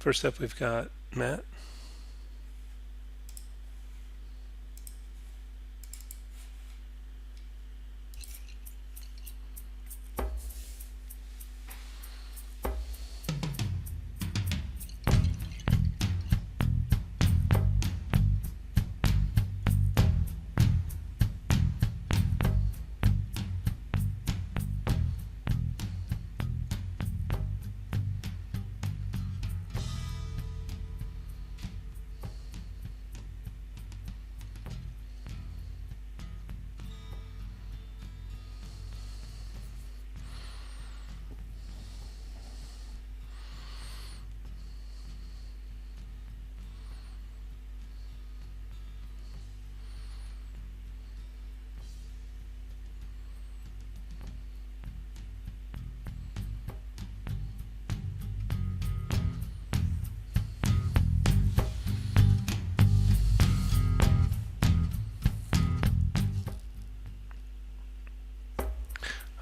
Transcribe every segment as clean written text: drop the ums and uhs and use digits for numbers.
First up, we've got Matt.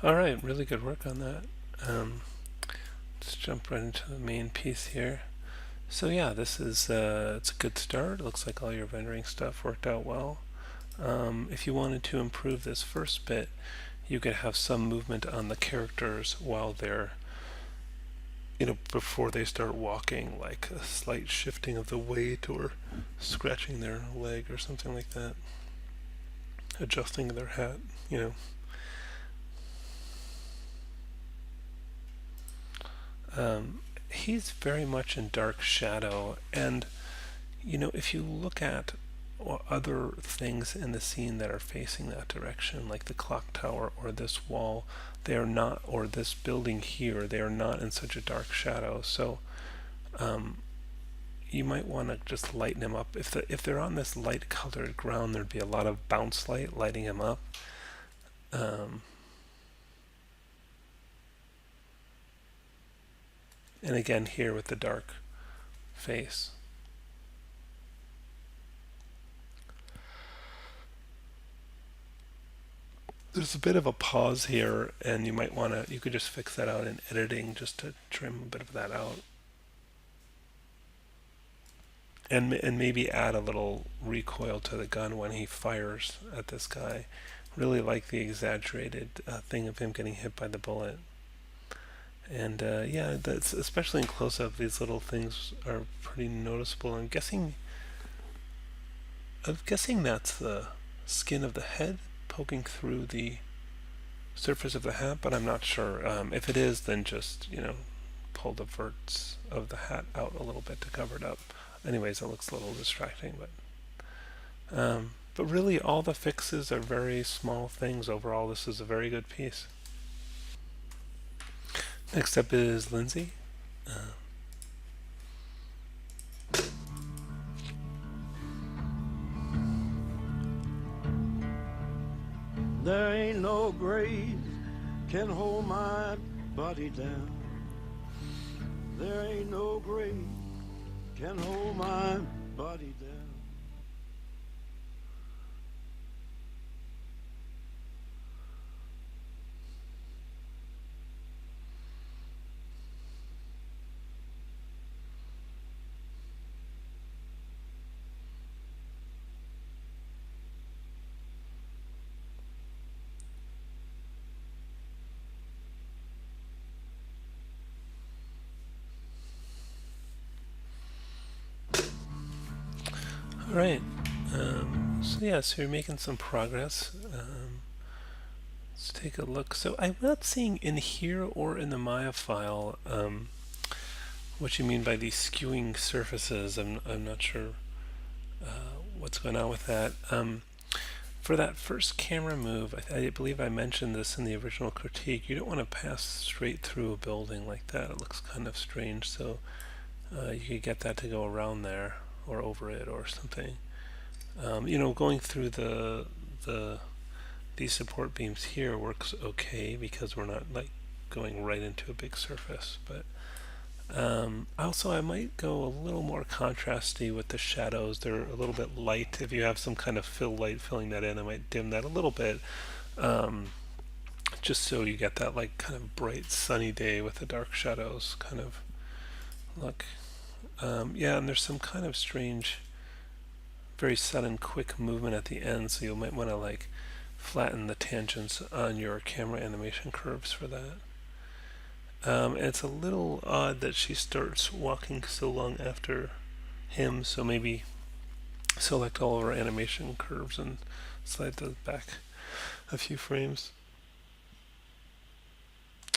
All right, really good work on that. Let's jump right into the main piece here. So yeah, this is it's a good start. It looks like all your rendering stuff worked out well. If you wanted to improve this first bit, you could have some movement on the characters while they're, before they start walking, like a slight shifting of the weight or scratching their leg or something like that, adjusting their hat, you know. He's very much in dark shadow, and if you look at other things in the scene that are facing that direction, like the clock tower or this wall, they are not, or this building here, they are not in such a dark shadow. So you might want to just lighten them up. If they're on this light colored ground, there'd be a lot of bounce light lighting them up. Um, and again here with the dark face. There's a bit of a pause here, and you could just fix that out in editing just to trim a bit of that out. And maybe add a little recoil to the gun when he fires at this guy. Really like the exaggerated thing of him getting hit by the bullet. And yeah, that's especially in close-up. These little things are pretty noticeable. I'm guessing that's the skin of the head poking through the surface of the hat, but I'm not sure. If it is, then just pull the verts of the hat out a little bit to cover it up. Anyways, it looks a little distracting, but really all the fixes are very small things. Overall, this is a very good piece. Next up is Lindsay. There ain't no grave can hold my body down. There ain't no grave can hold my body down. All right. So you're making some progress. Let's take a look. So I'm not seeing in here or in the Maya file what you mean by these skewing surfaces. I'm not sure what's going on with that. For that first camera move, I believe I mentioned this in the original critique. You don't want to pass straight through a building like that. It looks kind of strange. So you could get that to go around there or over it or something. Going through the these support beams here works okay because we're not like going right into a big surface. But also I might go a little more contrasty with the shadows. They're a little bit light. If you have some kind of fill light filling that in, I might dim that a little bit. Just so you get that like kind of bright sunny day with the dark shadows kind of look. Yeah, and there's some kind of strange, very sudden, quick movement at the end, so you might want to like flatten the tangents on your camera animation curves for that. And it's a little odd that she starts walking so long after him, so maybe select all of our animation curves and slide those back a few frames.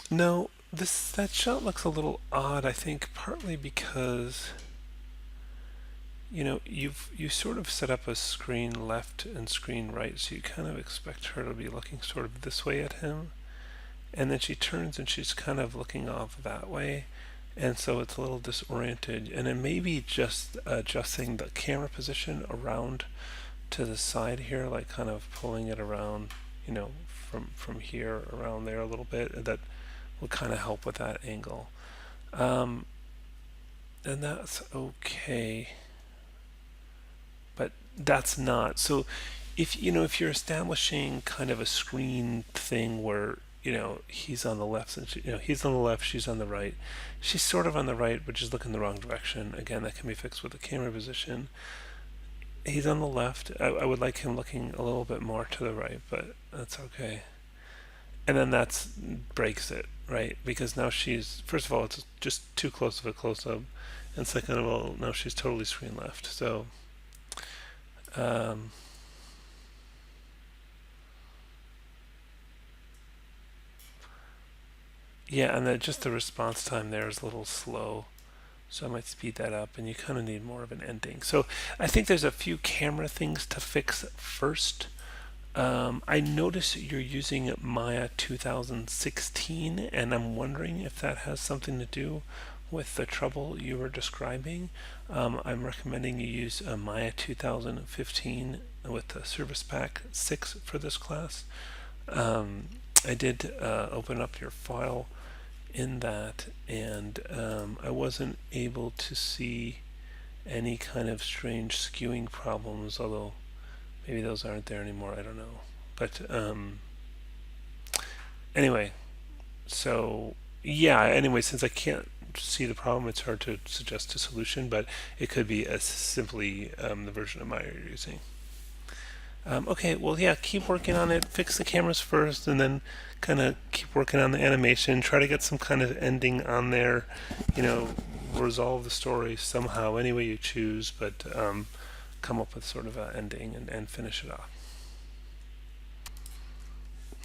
No, this that shot looks a little odd. I think partly because you sort of set up a screen left and screen right, so you kind of expect her to be looking sort of this way at him, and then she turns and she's kind of looking off that way, and so it's a little disoriented. And it may be just adjusting the camera position around to the side here, like kind of pulling it around, from here around there a little bit. That will kind of help with that angle. Um, and that's okay, but that's not. So if you're establishing kind of a screen thing where he's on the left and he's on the left, she's on the right. She's sort of on the right, but she's looking the wrong direction. Again, that can be fixed with the camera position. He's on the left. I would like him looking a little bit more to the right, but that's okay. And then that's breaks it, right? Because now she's, first of all, it's just too close of a close up, and second of all, now she's totally screen left. So um, yeah, and just the response time there is a little slow. So I might speed that up, and you kind of need more of an ending. So I think there's a few camera things to fix first. I notice you're using Maya 2016, and I'm wondering if that has something to do with the trouble you were describing. I'm recommending you use Maya 2015 with the Service Pack 6 for this class. Um, I did open up your file in that, and I wasn't able to see any kind of strange skewing problems, although maybe those aren't there anymore. I don't know. But anyway, so yeah, anyway, since I can't see the problem, it's hard to suggest a solution, but it could be as simply the version of Maya you're using. Okay, well, yeah, keep working on it. Fix the cameras first, and then kind of keep working on the animation. Try to get some kind of ending on there. You know, resolve the story somehow, any way you choose, but come up with sort of an ending and finish it off.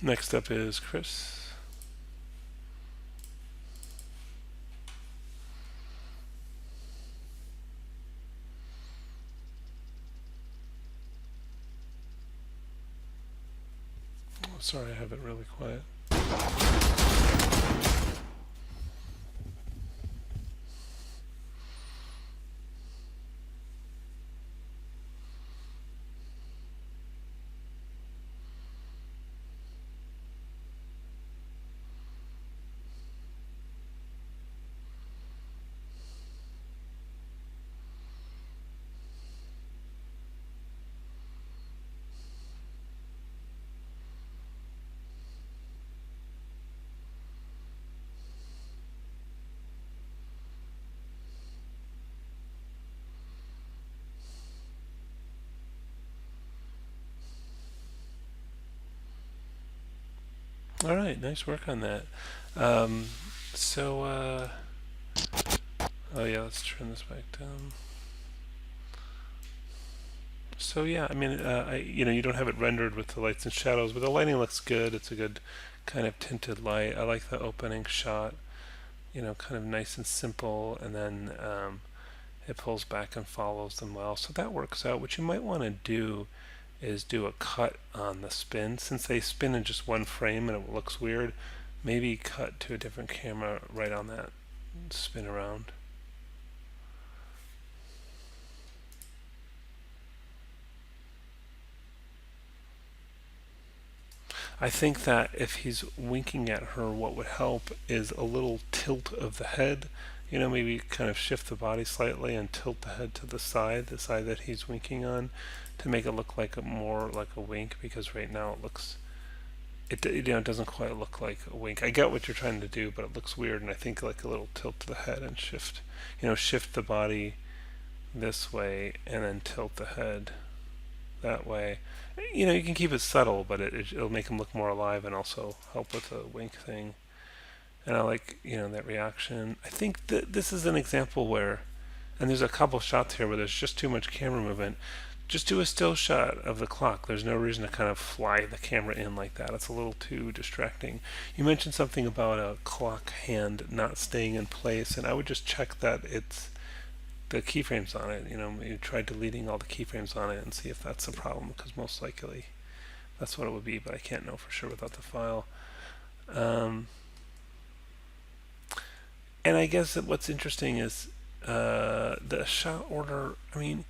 Next up is Chris. Oh, sorry, I have it really quiet. All right, nice work on that. Um, so, oh yeah, let's turn this back down. So yeah, I mean, you don't have it rendered with the lights and shadows, but the lighting looks good. It's a good kind of tinted light. I like the opening shot. Kind of nice and simple, and then it pulls back and follows them well. So that works out. What you might want to do is do a cut on the spin. Since they spin in just one frame and it looks weird, maybe cut to a different camera right on that spin around. I think that if he's winking at her, what would help is a little tilt of the head. Maybe kind of shift the body slightly and tilt the head to the side that he's winking on, to make it look like more like a wink, because right now it looks it doesn't quite look like a wink. I get what you're trying to do, but it looks weird, and I think like a little tilt to the head and shift the body this way and then tilt the head that way. You can keep it subtle, but it'll make him look more alive and also help with the wink thing. And I like that reaction. I think that this is an example where, and there's a couple shots here where there's just too much camera movement. Just do a still shot of the clock. There's no reason to kind of fly the camera in like that. It's a little too distracting. You mentioned something about a clock hand not staying in place, and I would just check that it's the keyframes on it. You try deleting all the keyframes on it and see if that's a problem, because most likely that's what it would be, but I can't know for sure without the file. And I guess that what's interesting is the shot order. I mean,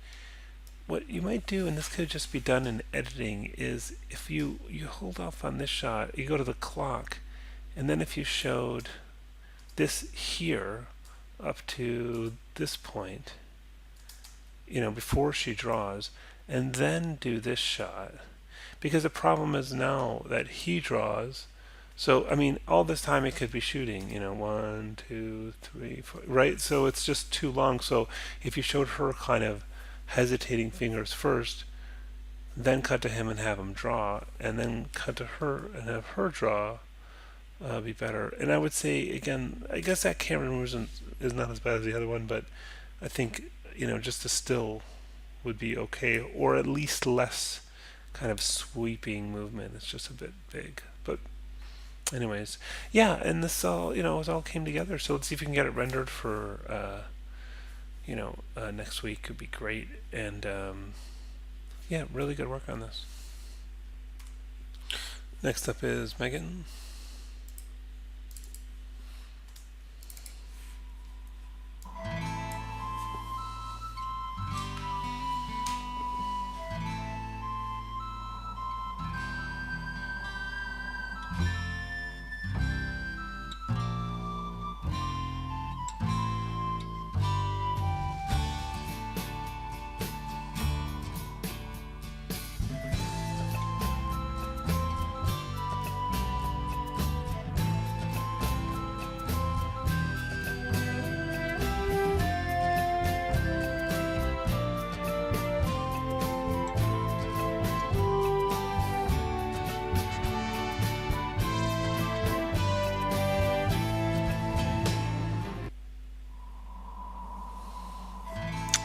what you might do, and this could just be done in editing, is if you hold off on this shot, you go to the clock, and then if you showed this here up to this point, before she draws, and then do this shot, because the problem is now that he draws. So, I mean, all this time it could be shooting, 1, 2, 3, 4, right? So it's just too long. So if you showed her kind of hesitating fingers first, then cut to him and have him draw, and then cut to her and have her draw, be better. And I would say, again, I guess that camera motion is not as bad as the other one, but I think, just a still would be okay, or at least less kind of sweeping movement. It's just a bit big. But anyways, yeah, and this all it all came together. So let's see if we can get it rendered for next week. Could be great. And yeah, really good work on this. Next up is Megan.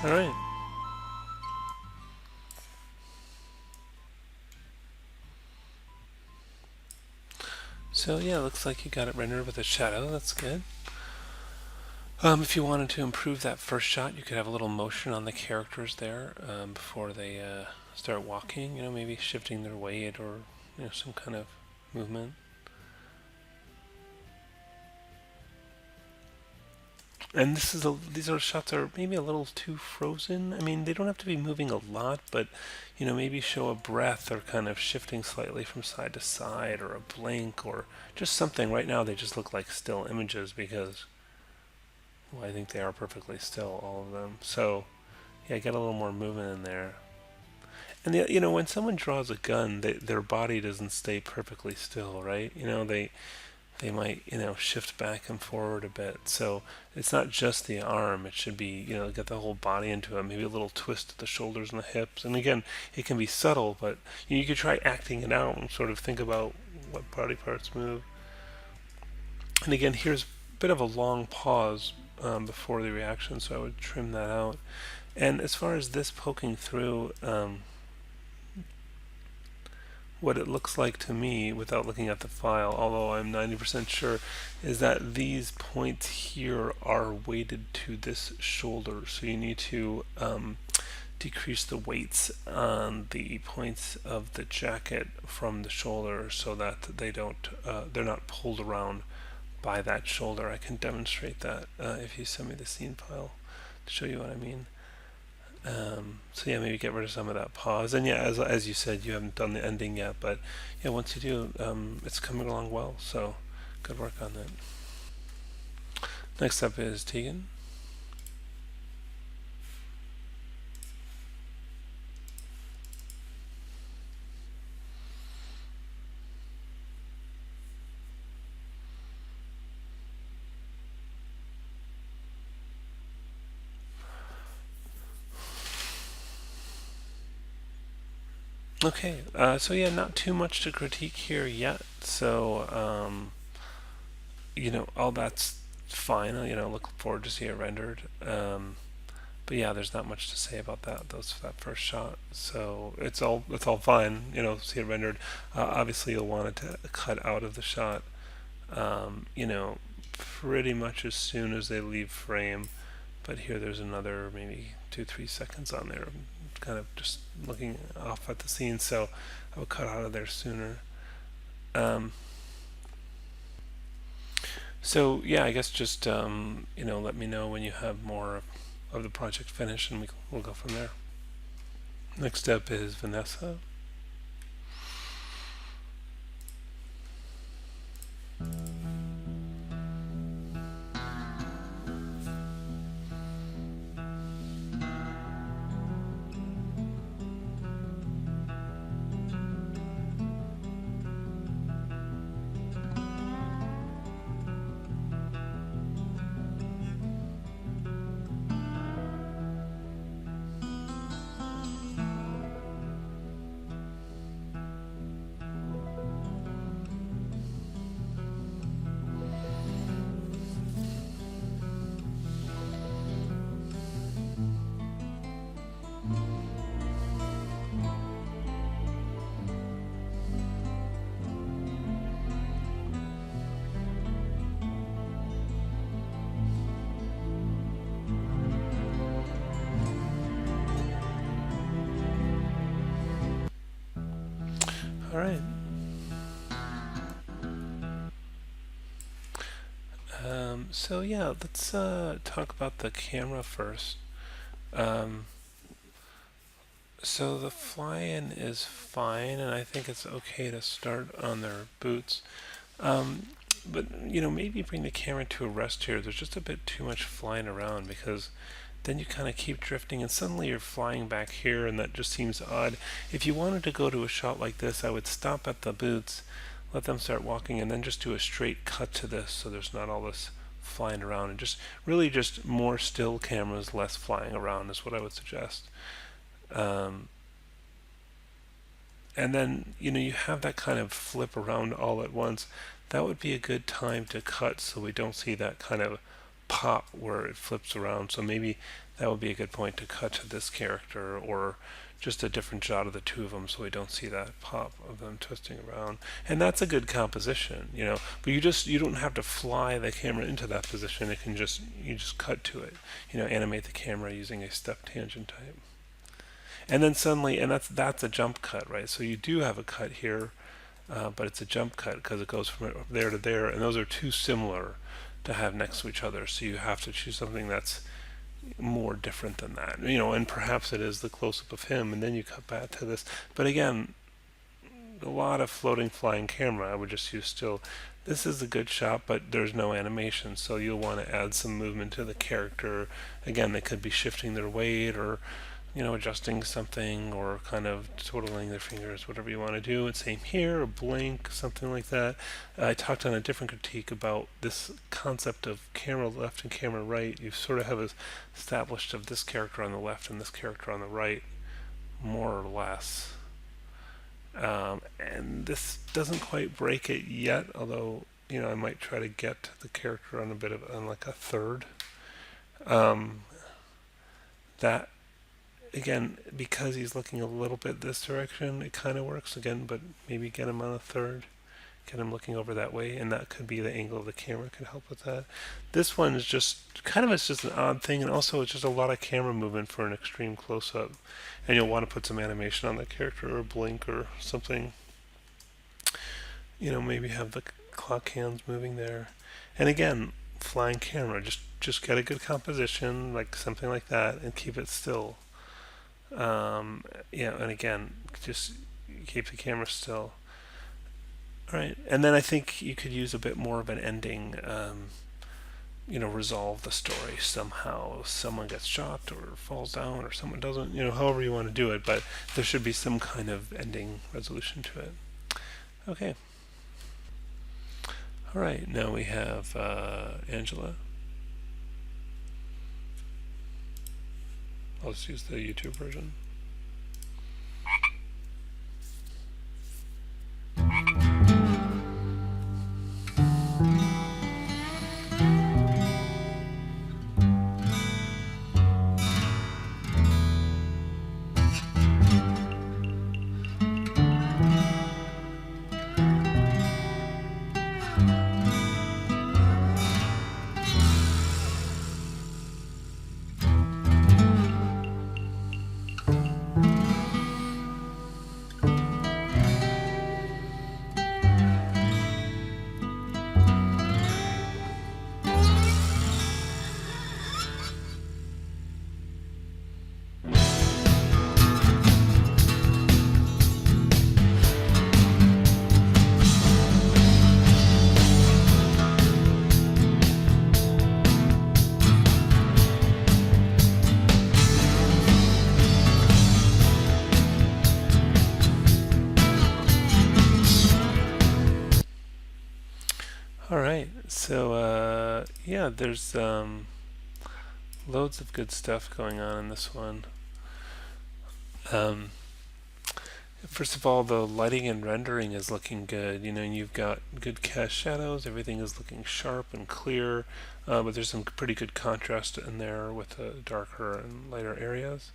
All right. So yeah, looks like you got it rendered with a shadow. That's good. If you wanted to improve that first shot, you could have a little motion on the characters there before they start walking. Maybe shifting their weight or some kind of movement. And these are shots are maybe a little too frozen. I mean, they don't have to be moving a lot, but maybe show a breath or kind of shifting slightly from side to side, or a blink, or just something. Right now, they just look like still images because, well, I think they are perfectly still, all of them. So, yeah, get a little more movement in there. And when someone draws a gun, their body doesn't stay perfectly still, right? They might shift back and forward a bit. So it's not just the arm. It should be get the whole body into it. Maybe a little twist at the shoulders and the hips. And again, it can be subtle, but you could try acting it out and sort of think about what body parts move. And again, here's a bit of a long pause before the reaction, so I would trim that out. And as far as this poking through, what it looks like to me without looking at the file, although I'm 90% sure, is that these points here are weighted to this shoulder. So you need to decrease the weights on the points of the jacket from the shoulder so that they're not pulled around by that shoulder. I can demonstrate that if you send me the scene file to show you what I mean. So yeah, maybe get rid of some of that pause. And yeah, as you said, you haven't done the ending yet, but yeah, once you do, it's coming along well. So good work on that. Next up is Tegan. Okay, so yeah, not too much to critique here yet. So, all that's fine. Look forward to see it rendered. But yeah, there's not much to say about that first shot. So it's all fine. See it rendered. Obviously, you'll want it to cut out of the shot. Pretty much as soon as they leave frame. But here, there's another maybe 2-3 seconds on there, kind of just looking off at the scene. So I would cut out of there sooner. Um, so yeah, I guess just let me know when you have more of the project finished, and we'll go from there. Next up is Vanessa. All right. So yeah, let's talk about the camera first. Um, so the fly-in is fine, and I think it's okay to start on their boots. Um, but maybe bring the camera to a rest here. There's just a bit too much flying around because then you kind of keep drifting and suddenly you're flying back here, and that just seems odd. If you wanted to go to a shot like this, I would stop at the boots, let them start walking, and then just do a straight cut to this so there's not all this flying around, and just really just more still cameras, less flying around is what I would suggest. Um, and then you have that kind of flip around all at once. That would be a good time to cut so we don't see that kind of pop where it flips around. So maybe that would be a good point to cut to this character, or just a different shot of the two of them so we don't see that pop of them twisting around. And that's a good composition. But you don't have to fly the camera into that position. You just cut to it. Animate the camera using a step tangent type. And then suddenly, and that's a jump cut, right? So you do have a cut here, but it's a jump cut because it goes from there to there, and those are too similar to have next to each other. So you have to choose something that's more different than that, and perhaps it is the close-up of him, and then you cut back to this. But again, a lot of floating, flying camera. I would just use still. This is a good shot, but there's no animation, so you'll want to add some movement to the character. Again, they could be shifting their weight, or adjusting something, or kind of twiddling their fingers, whatever you want to do. And same here, a blink, something like that. I talked on a different critique about this concept of camera left and camera right. You sort of have established of this character on the left and this character on the right, more or less. And this doesn't quite break it yet, although I might try to get the character on like a third. Um, that again, because he's looking a little bit this direction, it kind of works again, but maybe get him on a third, get him looking over that way, and that could be the angle of the camera could help with that. This one is it's just an odd thing, and also it's just a lot of camera movement for an extreme close-up, and you'll want to put some animation on the character, or blink, or something. Maybe have the clock hands moving there, and again, flying camera, just get a good composition, like something like that, and keep it still. And again, just keep the camera still. All right, and then I think you could use a bit more of an ending. Resolve the story somehow. Someone gets shot, or falls down, or someone doesn't. However you want to do it, but there should be some kind of ending resolution to it. Okay. All right. Now we have Angela. I'll just use the YouTube version. Yeah, there's loads of good stuff going on in this one. Um, First of all, the lighting and rendering is looking good. You know, you've got good cast shadows. Everything is looking sharp and clear, but there's some pretty good contrast in there with the darker and lighter areas.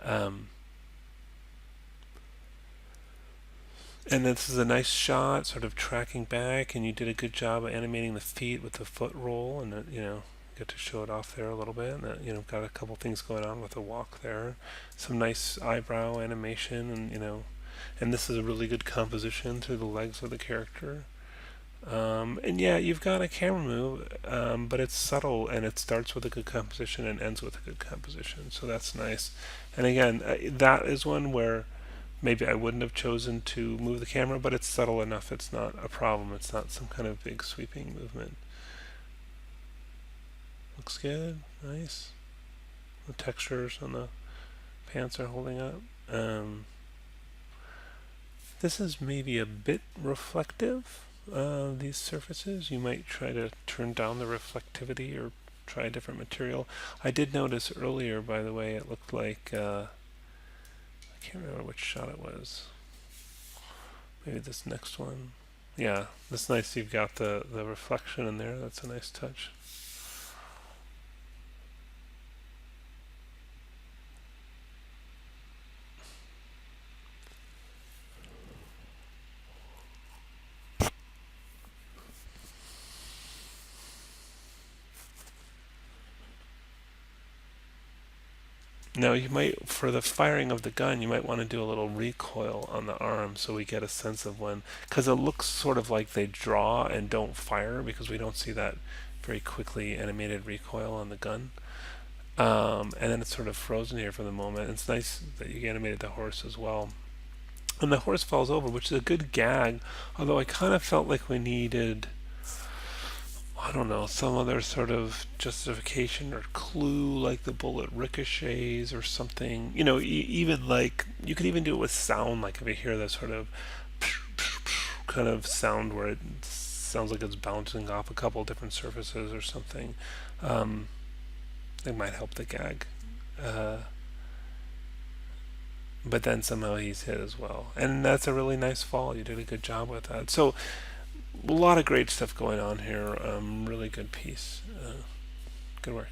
Um, and this is a nice shot, sort of tracking back, and you did a good job of animating the feet with the foot roll, and get to show it off there a little bit. And got a couple things going on with the walk there, some nice eyebrow animation, and this is a really good composition through the legs of the character. And yeah, you've got a camera move, but it's subtle and it starts with a good composition and ends with a good composition. So that's nice. And again, that is one where maybe I wouldn't have chosen to move the camera, but it's subtle enough. It's not a problem. It's not some kind of big sweeping movement. Looks good. Nice. The textures on the pants are holding up. This is maybe a bit reflective, these surfaces. You might try to turn down the reflectivity or try a different material. I did notice earlier, by the way, it looked like, I can't remember which shot it was. Maybe this next one. Yeah, that's nice. You've got the reflection in there. That's a nice touch. Now you might, for the firing of the gun, you might want to do a little recoil on the arm so we get a sense of when, because it looks sort of like they draw and don't fire because we don't see that very quickly animated recoil on the gun. And then it's sort of frozen here for the moment. It's nice that you animated the horse as well. And the horse falls over, which is a good gag, although I kind of felt like we needed, I don't know, some other sort of justification or clue, like the bullet ricochets or something. Even like you could even do it with sound, like if you hear that sort of kind of sound where it sounds like it's bouncing off a couple different surfaces or something. Um, it might help the gag. Uh, but then somehow he's hit as well. And that's a really nice fall. You did a good job with that. So a lot of great stuff going on here. Really good piece. Good work.